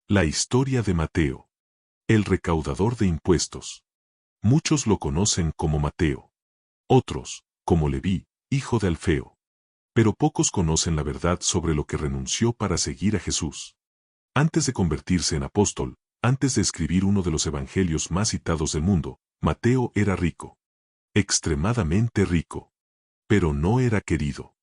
La historia de Mateo. El recaudador de impuestos. Muchos lo conocen como Mateo. Otros, como Leví, hijo de Alfeo. Pero pocos conocen la verdad sobre lo que renunció para seguir a Jesús. Antes de convertirse en apóstol, antes de escribir uno de los evangelios más citados del mundo, Mateo era rico. Extremadamente rico. Pero no era querido.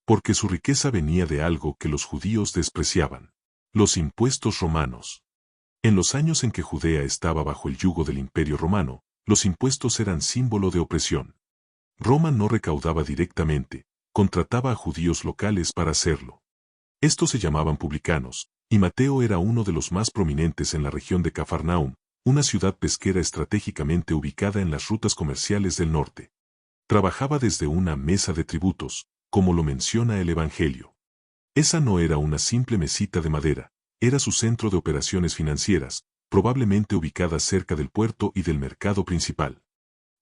Porque su riqueza venía de algo que los judíos despreciaban: los impuestos romanos. En los años en que Judea estaba bajo el yugo del Imperio Romano, los impuestos eran símbolo de opresión. Roma no recaudaba directamente, contrataba a judíos locales para hacerlo. Estos se llamaban publicanos, y Mateo era uno de los más prominentes en la región de Cafarnaum, una ciudad pesquera estratégicamente ubicada en las rutas comerciales del norte. Trabajaba desde una mesa de tributos, como lo menciona el Evangelio. Esa no era una simple mesita de madera, era su centro de operaciones financieras, probablemente ubicada cerca del puerto y del mercado principal.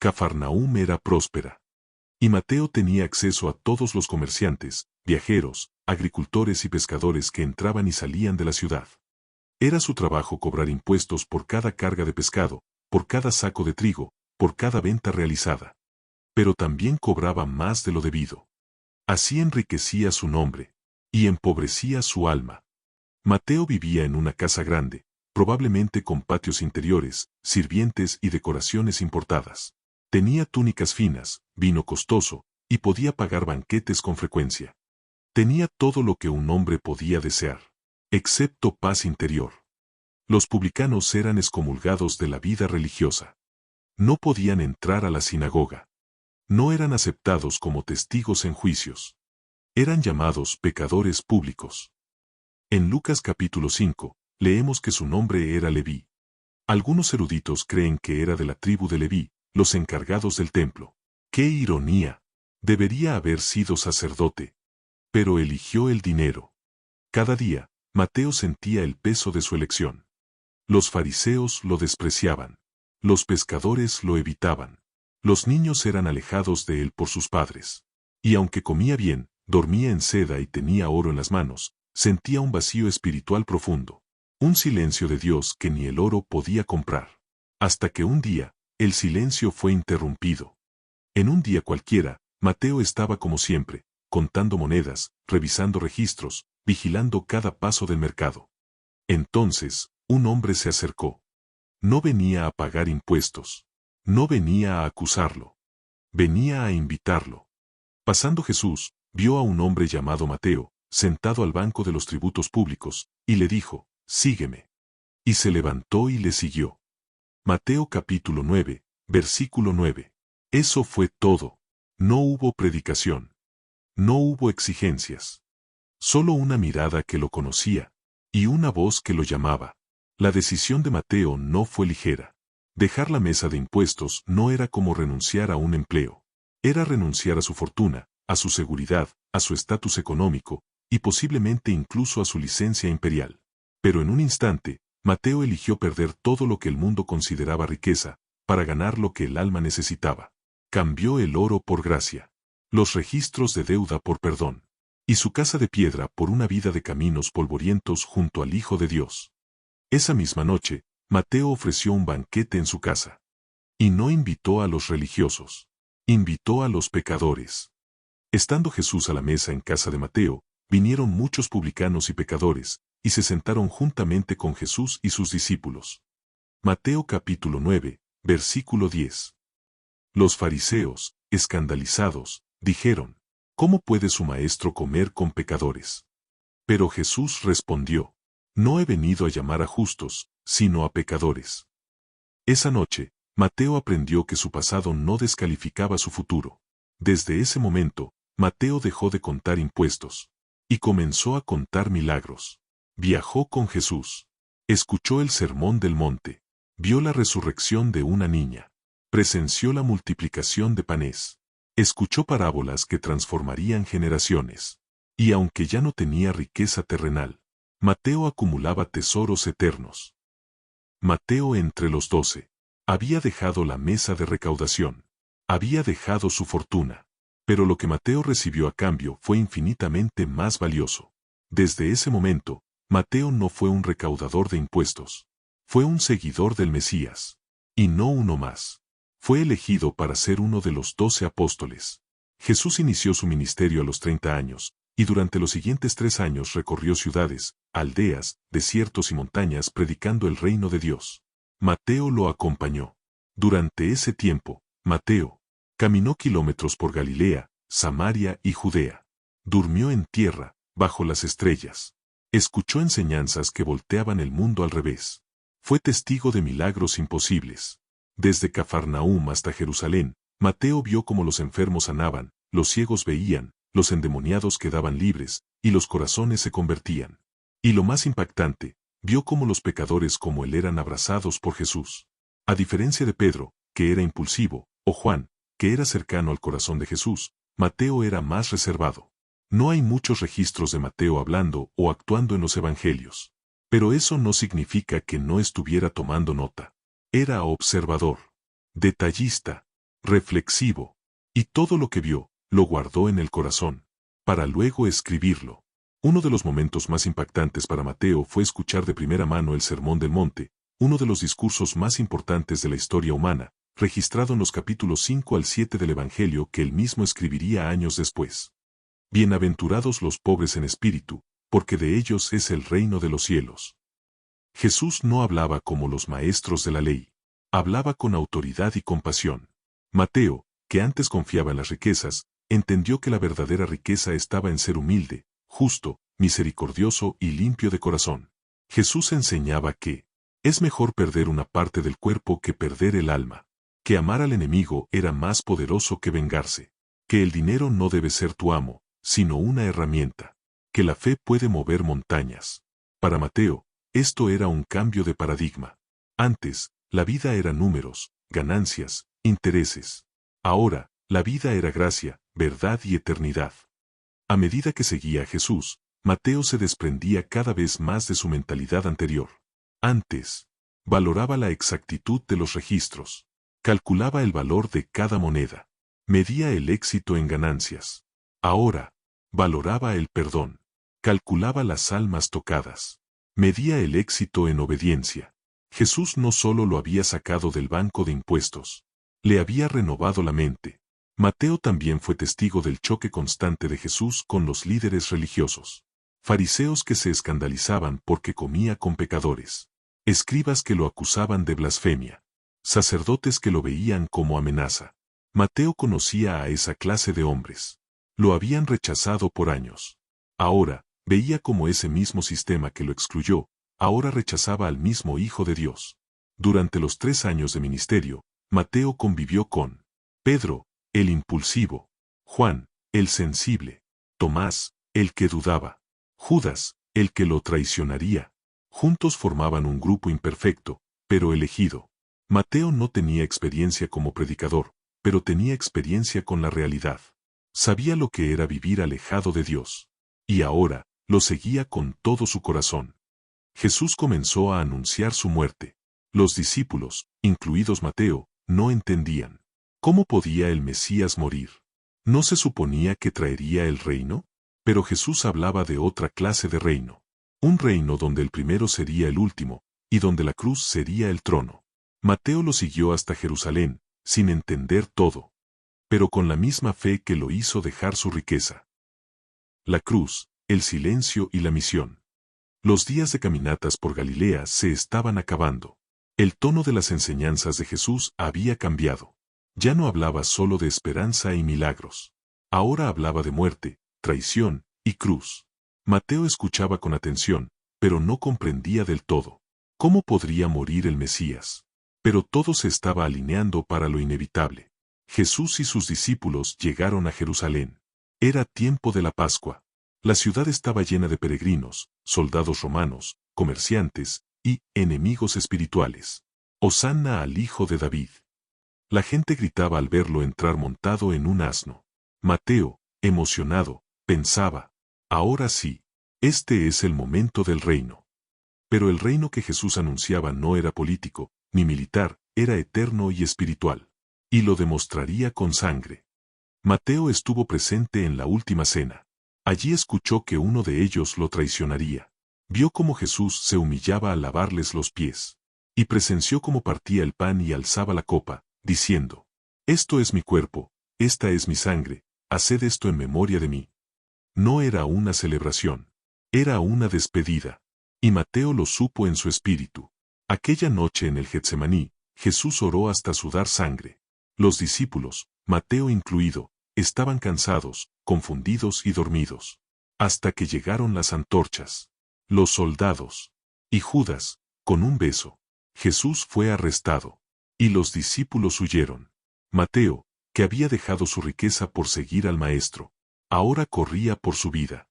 Cafarnaum era próspera. Y Mateo tenía acceso a todos los comerciantes, viajeros, agricultores y pescadores que entraban y salían de la ciudad. Era su trabajo cobrar impuestos por cada carga de pescado, por cada saco de trigo, por cada venta realizada. Pero también cobraba más de lo debido. Así enriquecía su nombre, y empobrecía su alma. Mateo vivía en una casa grande, probablemente con patios interiores, sirvientes y decoraciones importadas. Tenía túnicas finas, vino costoso, y podía pagar banquetes con frecuencia. Tenía todo lo que un hombre podía desear, excepto paz interior. Los publicanos eran excomulgados de la vida religiosa. No podían entrar a la sinagoga. No eran aceptados como testigos en juicios. Eran llamados pecadores públicos. En Lucas capítulo 5, leemos que su nombre era Leví. Algunos eruditos creen que era de la tribu de Leví, los encargados del templo. ¡Qué ironía! Debería haber sido sacerdote. Pero eligió el dinero. Cada día, Mateo sentía el peso de su elección. Los fariseos lo despreciaban. Los pescadores lo evitaban. Los niños eran alejados de él por sus padres. Y aunque comía bien, dormía en seda y tenía oro en las manos, sentía un vacío espiritual profundo. Un silencio de Dios que ni el oro podía comprar. Hasta que un día, el silencio fue interrumpido. En un día cualquiera, Mateo estaba como siempre, contando monedas, revisando registros, vigilando cada paso del mercado. Entonces, un hombre se acercó. No venía a pagar impuestos. No venía a acusarlo. Venía a invitarlo. Pasando Jesús, vio a un hombre llamado Mateo, sentado al banco de los tributos públicos, y le dijo: «Sígueme». Y se levantó y le siguió. Mateo capítulo 9, versículo 9. Eso fue todo. No hubo predicación. No hubo exigencias. Solo una mirada que lo conocía, y una voz que lo llamaba. La decisión de Mateo no fue ligera. Dejar la mesa de impuestos no era como renunciar a un empleo. Era renunciar a su fortuna, a su seguridad, a su estatus económico, y posiblemente incluso a su licencia imperial. Pero en un instante, Mateo eligió perder todo lo que el mundo consideraba riqueza, para ganar lo que el alma necesitaba. Cambió el oro por gracia, los registros de deuda por perdón, y su casa de piedra por una vida de caminos polvorientos junto al Hijo de Dios. Esa misma noche, Mateo ofreció un banquete en su casa. Y no invitó a los religiosos. Invitó a los pecadores. Estando Jesús a la mesa en casa de Mateo, vinieron muchos publicanos y pecadores, y se sentaron juntamente con Jesús y sus discípulos. Mateo capítulo 9, versículo 10. Los fariseos, escandalizados, dijeron: «¿Cómo puede su maestro comer con pecadores?». Pero Jesús respondió: «No he venido a llamar a justos, sino a pecadores». Esa noche, Mateo aprendió que su pasado no descalificaba su futuro. Desde ese momento, Mateo dejó de contar impuestos. Y comenzó a contar milagros. Viajó con Jesús. Escuchó el sermón del monte. Vio la resurrección de una niña. Presenció la multiplicación de panes. Escuchó parábolas que transformarían generaciones. Y aunque ya no tenía riqueza terrenal, Mateo acumulaba tesoros eternos. Mateo entre los 12. Había dejado la mesa de recaudación. Había dejado su fortuna. Pero lo que Mateo recibió a cambio fue infinitamente más valioso. Desde ese momento, Mateo no fue un recaudador de impuestos. Fue un seguidor del Mesías. Y no uno más. Fue elegido para ser uno de los 12 apóstoles. Jesús inició su ministerio a los 30 años, y durante los siguientes 3 años recorrió ciudades, aldeas, desiertos y montañas predicando el reino de Dios. Mateo lo acompañó. Durante ese tiempo, Mateo caminó kilómetros por Galilea, Samaria y Judea. Durmió en tierra, bajo las estrellas. Escuchó enseñanzas que volteaban el mundo al revés. Fue testigo de milagros imposibles. Desde Cafarnaúm hasta Jerusalén, Mateo vio cómo los enfermos sanaban, los ciegos veían, los endemoniados quedaban libres, y los corazones se convertían. Y lo más impactante, vio cómo los pecadores como él eran abrazados por Jesús. A diferencia de Pedro, que era impulsivo, o Juan, que era cercano al corazón de Jesús, Mateo era más reservado. No hay muchos registros de Mateo hablando o actuando en los evangelios. Pero eso no significa que no estuviera tomando nota. Era observador, detallista, reflexivo, y todo lo que vio, lo guardó en el corazón, para luego escribirlo. Uno de los momentos más impactantes para Mateo fue escuchar de primera mano el Sermón del Monte, uno de los discursos más importantes de la historia humana, registrado en los capítulos 5 al 7 del Evangelio que él mismo escribiría años después. Bienaventurados los pobres en espíritu, porque de ellos es el reino de los cielos. Jesús no hablaba como los maestros de la ley. Hablaba con autoridad y compasión. Mateo, que antes confiaba en las riquezas, entendió que la verdadera riqueza estaba en ser humilde, justo, misericordioso y limpio de corazón. Jesús enseñaba que es mejor perder una parte del cuerpo que perder el alma, que amar al enemigo era más poderoso que vengarse, que el dinero no debe ser tu amo, sino una herramienta, que la fe puede mover montañas. Para Mateo, esto era un cambio de paradigma. Antes, la vida era números, ganancias, intereses. Ahora, la vida era gracia, verdad y eternidad. A medida que seguía a Jesús, Mateo se desprendía cada vez más de su mentalidad anterior. Antes, valoraba la exactitud de los registros, calculaba el valor de cada moneda, medía el éxito en ganancias. Ahora, valoraba el perdón, calculaba las almas tocadas, medía el éxito en obediencia. Jesús no solo lo había sacado del banco de impuestos, le había renovado la mente. Mateo también fue testigo del choque constante de Jesús con los líderes religiosos. Fariseos que se escandalizaban porque comía con pecadores. Escribas que lo acusaban de blasfemia. Sacerdotes que lo veían como amenaza. Mateo conocía a esa clase de hombres. Lo habían rechazado por años. Ahora, veía como ese mismo sistema que lo excluyó, ahora rechazaba al mismo Hijo de Dios. Durante los 3 años de ministerio, Mateo convivió con Pedro, el impulsivo; Juan, el sensible; Tomás, el que dudaba; Judas, el que lo traicionaría. Juntos formaban un grupo imperfecto, pero elegido. Mateo no tenía experiencia como predicador, pero tenía experiencia con la realidad. Sabía lo que era vivir alejado de Dios. Y ahora, lo seguía con todo su corazón. Jesús comenzó a anunciar su muerte. Los discípulos, incluidos Mateo, no entendían. ¿Cómo podía el Mesías morir? ¿No se suponía que traería el reino? Pero Jesús hablaba de otra clase de reino. Un reino donde el primero sería el último, y donde la cruz sería el trono. Mateo lo siguió hasta Jerusalén, sin entender todo, pero con la misma fe que lo hizo dejar su riqueza. La cruz, el silencio y la misión. Los días de caminatas por Galilea se estaban acabando. El tono de las enseñanzas de Jesús había cambiado. Ya no hablaba solo de esperanza y milagros. Ahora hablaba de muerte, traición y cruz. Mateo escuchaba con atención, pero no comprendía del todo. ¿Cómo podría morir el Mesías? Pero todo se estaba alineando para lo inevitable. Jesús y sus discípulos llegaron a Jerusalén. Era tiempo de la Pascua. La ciudad estaba llena de peregrinos, soldados romanos, comerciantes y enemigos espirituales. Hosanna al Hijo de David. La gente gritaba al verlo entrar montado en un asno. Mateo, emocionado, pensaba: ahora sí, este es el momento del reino. Pero el reino que Jesús anunciaba no era político, ni militar, era eterno y espiritual. Y lo demostraría con sangre. Mateo estuvo presente en la última cena. Allí escuchó que uno de ellos lo traicionaría. Vio cómo Jesús se humillaba al lavarles los pies. Y presenció cómo partía el pan y alzaba la copa, diciendo: Esto es mi cuerpo, esta es mi sangre, haced esto en memoria de mí. No era una celebración. Era una despedida. Y Mateo lo supo en su espíritu. Aquella noche en el Getsemaní, Jesús oró hasta sudar sangre. Los discípulos, Mateo incluido, estaban cansados, confundidos y dormidos. Hasta que llegaron las antorchas. Los soldados. Y Judas, con un beso. Jesús fue arrestado. Y los discípulos huyeron. Mateo, que había dejado su riqueza por seguir al Maestro, ahora corría por su vida.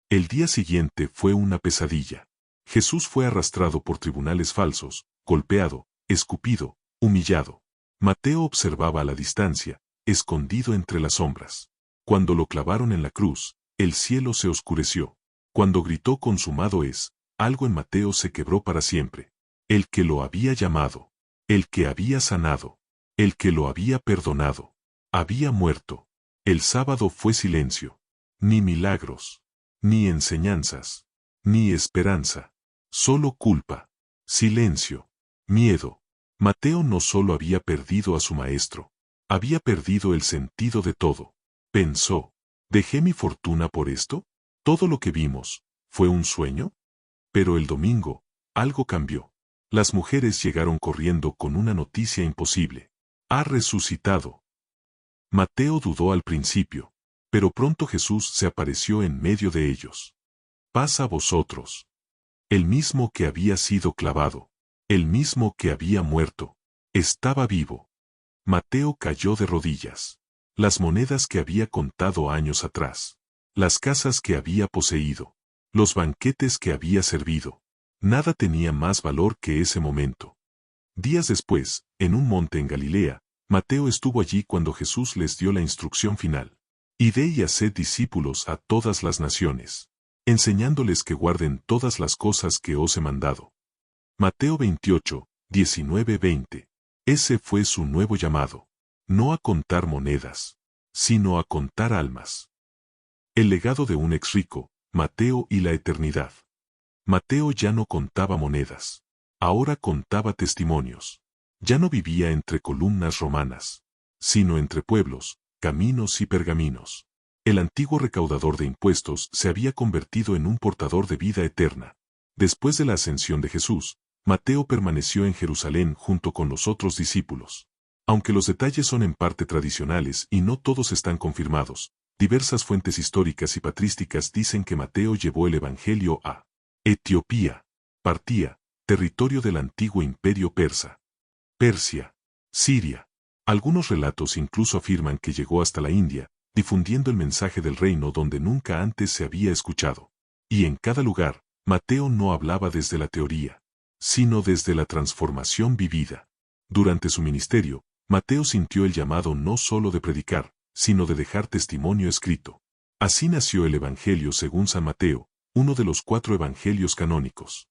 El día siguiente fue una pesadilla. Jesús fue arrastrado por tribunales falsos, golpeado, escupido, humillado. Mateo observaba a la distancia, escondido entre las sombras. Cuando lo clavaron en la cruz, el cielo se oscureció. Cuando gritó consumado es, algo en Mateo se quebró para siempre. El que lo había llamado, el que había sanado, el que lo había perdonado, había muerto. El sábado fue silencio. Ni milagros, ni enseñanzas, ni esperanza. Solo culpa, silencio, miedo. Mateo no solo había perdido a su maestro, había perdido el sentido de todo. Pensó: ¿dejé mi fortuna por esto? ¿Todo lo que vimos fue un sueño? Pero el domingo, algo cambió. Las mujeres llegaron corriendo con una noticia imposible. Ha resucitado. Mateo dudó al principio, pero pronto Jesús se apareció en medio de ellos. Paz a vosotros. El mismo que había sido clavado, el mismo que había muerto, estaba vivo. Mateo cayó de rodillas. Las monedas que había contado años atrás, las casas que había poseído, los banquetes que había servido, nada tenía más valor que ese momento. Días después, en un monte en Galilea, Mateo estuvo allí cuando Jesús les dio la instrucción final. Id y haced discípulos a todas las naciones, enseñándoles que guarden todas las cosas que os he mandado. Mateo 28, 19-20. Ese fue su nuevo llamado. No a contar monedas, sino a contar almas. El legado de un ex rico, Mateo y la eternidad. Mateo ya no contaba monedas. Ahora contaba testimonios. Ya no vivía entre columnas romanas, sino entre pueblos, caminos y pergaminos. El antiguo recaudador de impuestos se había convertido en un portador de vida eterna. Después de la ascensión de Jesús, Mateo permaneció en Jerusalén junto con los otros discípulos. Aunque los detalles son en parte tradicionales y no todos están confirmados, diversas fuentes históricas y patrísticas dicen que Mateo llevó el Evangelio a Etiopía, Partía, territorio del antiguo imperio persa, Persia, Siria. Algunos relatos incluso afirman que llegó hasta la India, difundiendo el mensaje del reino donde nunca antes se había escuchado. Y en cada lugar, Mateo no hablaba desde la teoría, sino desde la transformación vivida. Durante su ministerio, Mateo sintió el llamado no solo de predicar, sino de dejar testimonio escrito. Así nació el Evangelio según San Mateo, uno de los 4 evangelios canónicos.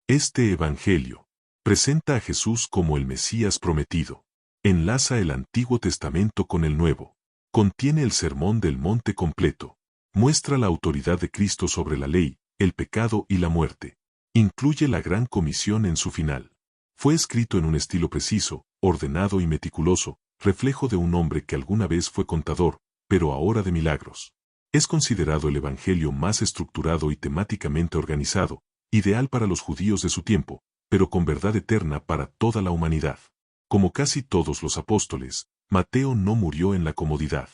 Este evangelio presenta a Jesús como el Mesías prometido. Enlaza el Antiguo Testamento con el Nuevo. Contiene el Sermón del Monte completo. Muestra la autoridad de Cristo sobre la ley, el pecado y la muerte. Incluye la Gran Comisión en su final. Fue escrito en un estilo preciso, ordenado y meticuloso, reflejo de un hombre que alguna vez fue contador, pero ahora de milagros. Es considerado el evangelio más estructurado y temáticamente organizado, ideal para los judíos de su tiempo, pero con verdad eterna para toda la humanidad. Como casi todos los apóstoles, Mateo no murió en la comodidad.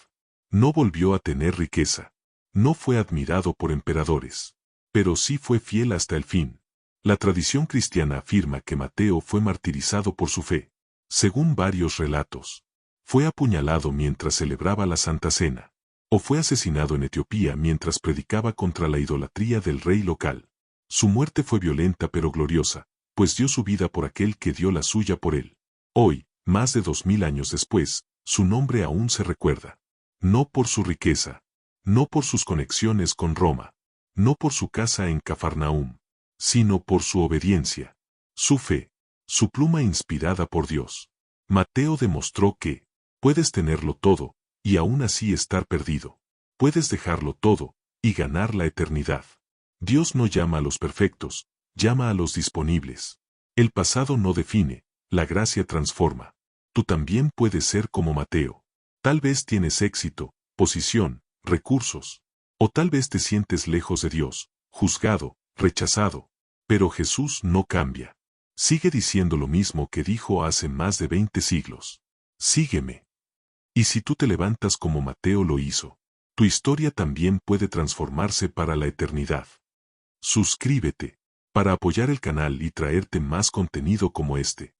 No volvió a tener riqueza. No fue admirado por emperadores. Pero sí fue fiel hasta el fin. La tradición cristiana afirma que Mateo fue martirizado por su fe. Según varios relatos, fue apuñalado mientras celebraba la Santa Cena, o fue asesinado en Etiopía mientras predicaba contra la idolatría del rey local. Su muerte fue violenta pero gloriosa, pues dio su vida por aquel que dio la suya por él. Hoy, más de 2000 años después, su nombre aún se recuerda. No por su riqueza, no por sus conexiones con Roma, no por su casa en Cafarnaúm, sino por su obediencia, su fe, su pluma inspirada por Dios. Mateo demostró que puedes tenerlo todo, y aún así estar perdido. Puedes dejarlo todo, y ganar la eternidad. Dios no llama a los perfectos, llama a los disponibles. El pasado no define, la gracia transforma. Tú también puedes ser como Mateo. Tal vez tienes éxito, posición, recursos. O tal vez te sientes lejos de Dios, juzgado, rechazado. Pero Jesús no cambia. Sigue diciendo lo mismo que dijo hace más de 20 siglos. Sígueme. Y si tú te levantas como Mateo lo hizo, tu historia también puede transformarse para la eternidad. Suscríbete para apoyar el canal y traerte más contenido como este.